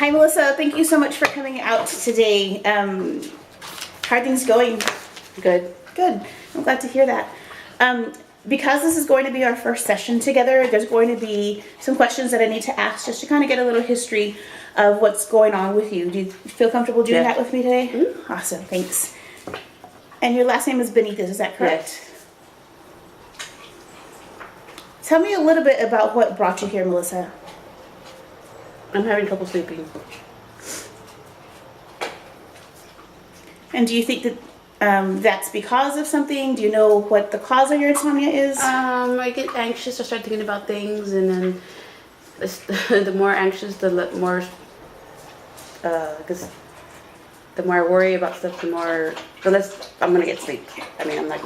Hi, Melissa. Thank you so much for coming out today. How are things going? Good. Good. I'm glad to hear that. Because this is going to be our first session together, there's going to be some questions that I need to ask just to kind of get a little history of what's going on with you. Do you feel comfortable doing that with me today? Mm-hmm. Awesome. Thanks. And your last name is Benitez, is that correct? Yes. Tell me a little bit about what brought you here, Melissa. I'm having trouble sleeping. And do you think that that's because of something? Do you know what the cause of your insomnia is? I get anxious. I start thinking about things, and then the more anxious, the more, because the more I worry about stuff, the less I'm gonna get sleep. I mean, I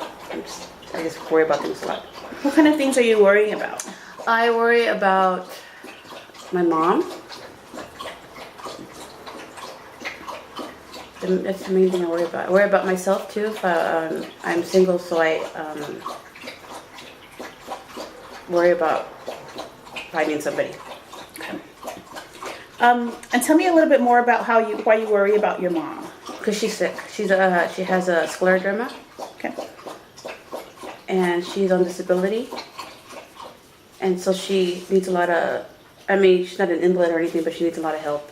just worry about things a lot. What kind of things are you worrying about? I worry about my mom. That's the main thing I worry about. I worry about myself too. If I'm single, so I worry about finding somebody. Okay. And tell me a little bit more about why you worry about your mom. Because she's sick. She has a scleroderma. Okay. And she's on disability. And so she needs a lot of, I mean, she's not an invalid or anything, but she needs a lot of help.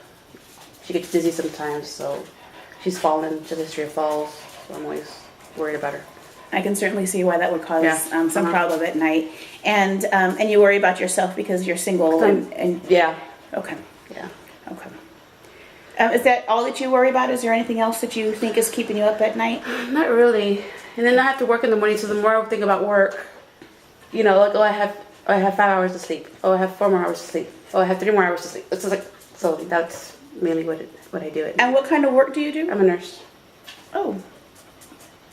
She gets dizzy sometimes, so she's fallen to the history of falls. So I'm always worried about her. I can certainly see why that would cause some problem at night. And you worry about yourself because you're single and yeah. Okay. Yeah. Okay. Is that all that you worry about? Is there anything else that you think is keeping you up at night? Not really. And then I have to work in the morning, so the more I think about work, like, I have 5 hours to sleep. Oh, I have 4 more hours to sleep. Oh, I have 3 more hours to sleep. It's just like, so that's mainly what I do. And what kind of work do you do? I'm a nurse. Oh,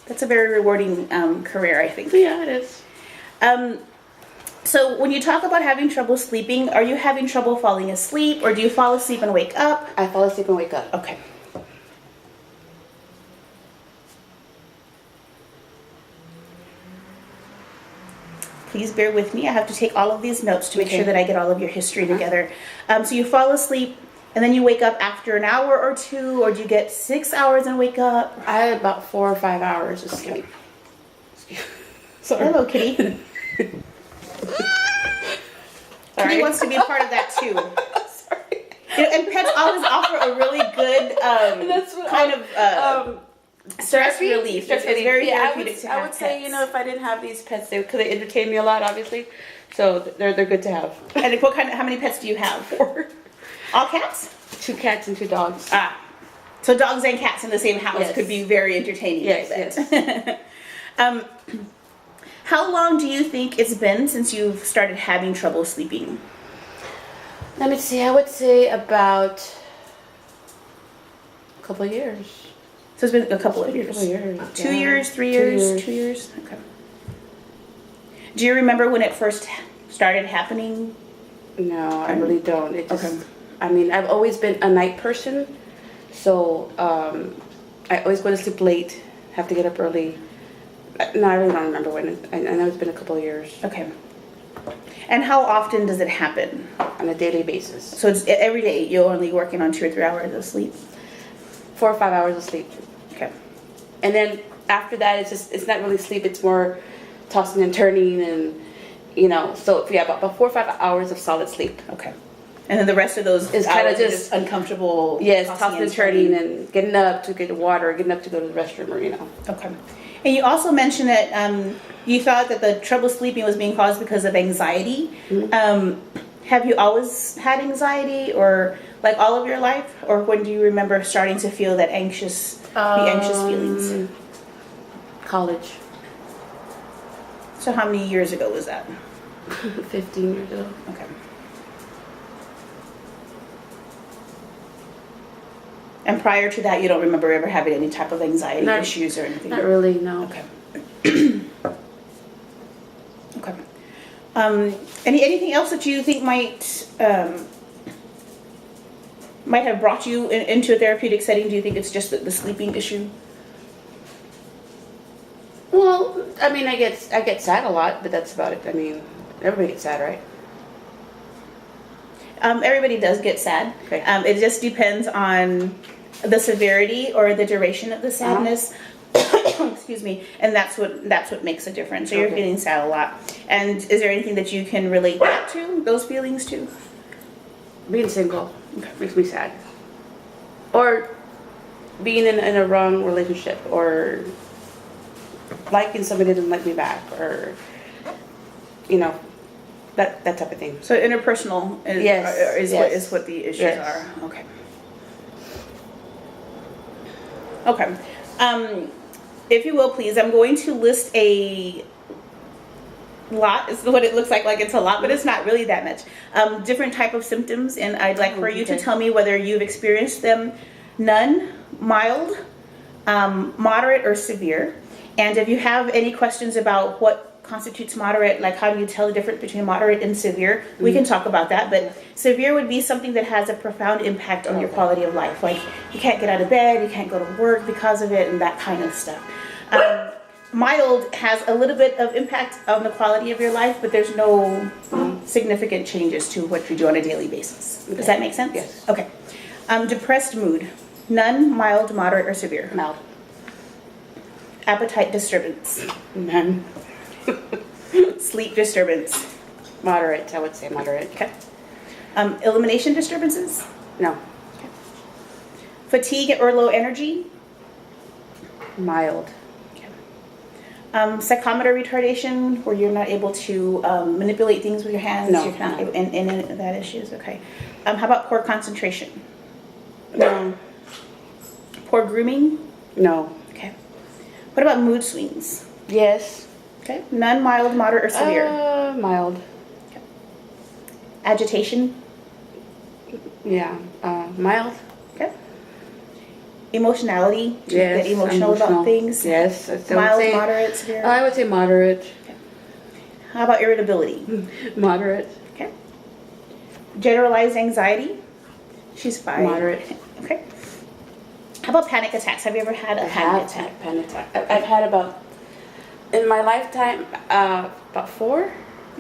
that's a very rewarding career, I think. Yeah, it is. So when you talk about having trouble sleeping, are you having trouble falling asleep, or do you fall asleep and wake up? I fall asleep and wake up. Okay. Please bear with me. I have to take all of these notes to make sure that I get all of your history together. So you fall asleep and then you wake up after an hour or 2, or do you get 6 hours and wake up? I had about 4 or 5 hours of sleep. Sorry. Hello, Kitty. Kitty wants to be a part of that too. Sorry. And pets always offer a really good stress relief. It's very therapeutic to have I would say, pets. if I didn't have these pets, they could entertain me a lot, obviously. So they're good to have. And how many pets do you have? 4. All cats? 2 cats and 2 dogs. Ah. So dogs and cats in the same house could be very entertaining. Yes. How long do you think it's been since you've started having trouble sleeping? Let me see. I would say about a couple of years. So it's been a couple of years. 2 years, 3 years, 2 years? Okay. Do you remember when it first started happening? No, I really don't. I mean, I've always been a night person, so I always go to sleep late, have to get up early. No, I really don't remember when. I know it's been a couple of years. Okay. And how often does it happen? On a daily basis. So it's every day you're only working on 2 or 3 hours of sleep? 4 or 5 hours of sleep. Okay. And then after that, it's not really sleep. It's more tossing and turning, and so yeah, about 4 or 5 hours of solid sleep. Okay. And then the rest of those is kind of just uncomfortable. Yes, tossing and turning and getting up to get water, getting up to go to the restroom, or Okay. And you also mentioned that you thought that the trouble sleeping was being caused because of anxiety. Mm-hmm. Have you always had anxiety, or like all of your life, or when do you remember starting to feel that anxious feelings? College. So how many years ago was that? 15 years ago. Okay. And prior to that, you don't remember ever having any type of anxiety issues or anything? Not really, no. Okay. Okay. Anything else that you think might have brought you into a therapeutic setting? Do you think it's just the sleeping issue? Well, I mean, I get sad a lot, but that's about it. I mean, everybody gets sad, right? Everybody does get sad. Okay. It just depends on the severity or the duration of the sadness. Excuse me. And that's what makes a difference. So you're Okay. feeling sad a lot. And is there anything that you can relate that to? Those feelings to? Being single makes me sad. Or being in a wrong relationship, or liking somebody that doesn't like me back, or that type of thing. So interpersonal is, Yes, What, yes. is what the issues Yes. are. Okay. Okay. If you will, please, I'm going to list a lot. Is what it looks like it's a lot, but it's not really that much. Different type of symptoms, and I'd like for you to Okay. tell me whether you've experienced them: none, mild, moderate, or severe. And if you have any questions about what constitutes moderate, like how do you tell the difference between moderate and severe, we can talk about that. But severe would be something that has a profound impact on your quality of life. Like you can't get out of bed, you can't go to work because of it, and that kind of stuff. Mild has a little bit of impact on the quality of your life, but there's no significant changes to what you do on a daily basis. Does that make sense? Yes. Okay. Depressed mood. None, mild, moderate, or severe. Mild. Appetite disturbance. None. Sleep disturbance. Moderate, I would say moderate. Okay. Elimination disturbances. No. Fatigue or low energy. Mild. Psychomotor retardation, where you're not able to manipulate things with your hands. No, You're not no. able, and that issues. Okay. How about poor concentration? No. Poor grooming. No. Okay. What about mood swings? Yes. Okay. None, mild, moderate, or severe. Mild. Agitation. Yeah. Mild. Okay. Emotionality. Do you Yes. get emotional about things? Yes. I would Mild, say, moderate, severe. I would say moderate. How about irritability? Moderate. Okay. Generalized anxiety. She's fine. Moderate. Okay. How about panic attacks? Have you ever had a panic attack? Panic attack. I've had about, in my lifetime, about 4.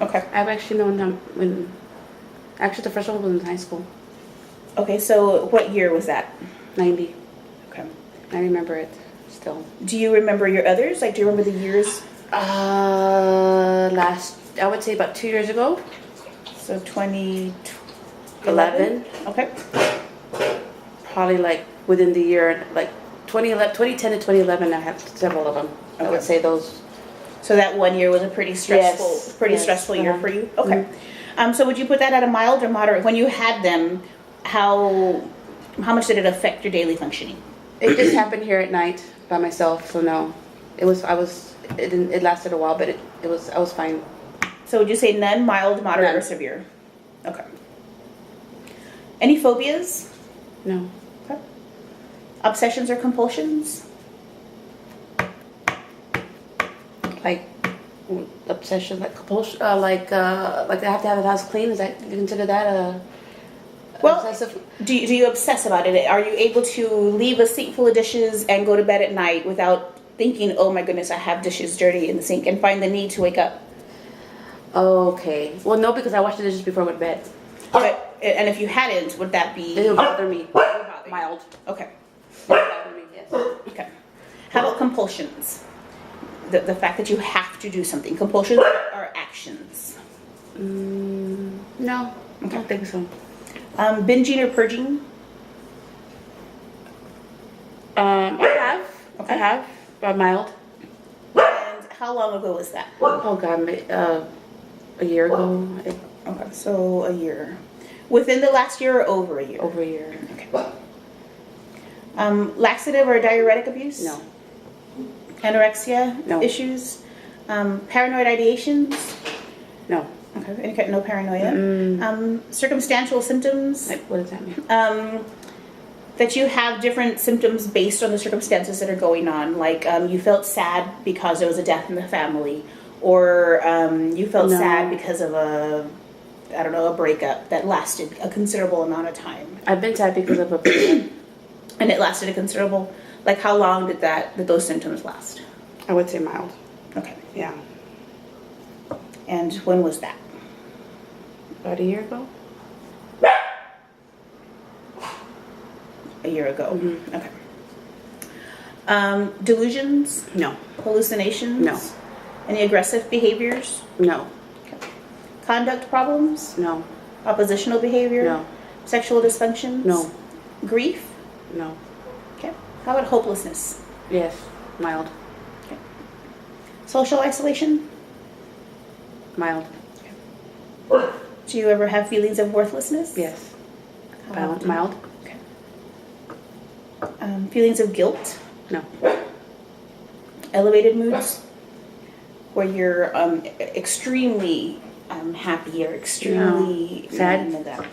Okay. I've actually known them when, actually the first one was in high school, Okay, so what year was that? 90. Okay. I remember it still. Do you remember your others? Like, do you remember the years? I would say about 2 years ago. So 2011? 11. Okay. Probably like within the year, like 2010 to 2011, I have several of them. I Okay. would say those. So that 1 year was a pretty stressful, Yes. stressful year Uh-huh. for you? Okay. So would you put that at a mild or moderate? When you had them, how much did it affect your daily functioning? It just happened here at night by myself, so no. It lasted a while, but I was fine. So would you say none, mild, moderate, None. or severe? Okay. Any phobias? No. Okay. Obsessions or compulsions? Like obsession, like compulsion, like they have to have the house clean. Is that, you consider that Well, obsessive? Do you obsess about it? Are you able to leave a sink full of dishes and go to bed at night without thinking, oh my goodness, I have dishes dirty in the sink, and find the need to wake up? Okay. Well, no, because I wash the dishes before I go to bed. And if you hadn't, would that be It would bother me. Mild. okay? It would bother me, yes. Okay. How about compulsions? The fact that you have to do something. Compulsions are actions. No, I don't think so. Binging or purging? I Okay. have, mild. And how long ago was that? Oh God, a year ago, Okay, so a year. Within the last year or over a year? over a year. Okay. Laxative or diuretic abuse? No, Anorexia No. issues? Paranoid ideations? no. Okay, no paranoia. Circumstantial symptoms? Like, what does that mean? That you have different symptoms based on the circumstances that are going on. Like you felt sad because there was a death in the family, or you felt No. sad because of a breakup that lasted a considerable amount of time. I've been sad because of a breakup. And it lasted a considerable, like how long did those symptoms last? I would say mild. Okay. Yeah, And when was that? about a year ago. year ago. Mm-hmm. Okay. Delusions, No. hallucinations? No. Any aggressive behaviors? No. Conduct problems? No. Oppositional behavior? No. Sexual dysfunctions? No. Grief? No. Okay. How about hopelessness? Yes. Mild. Okay. Social isolation? Mild. Do you ever have feelings of worthlessness? Yes. How often? Mild. Okay. Feelings of guilt? No. Elevated moods? Where you're extremely happy or extremely No. Sad? none of that.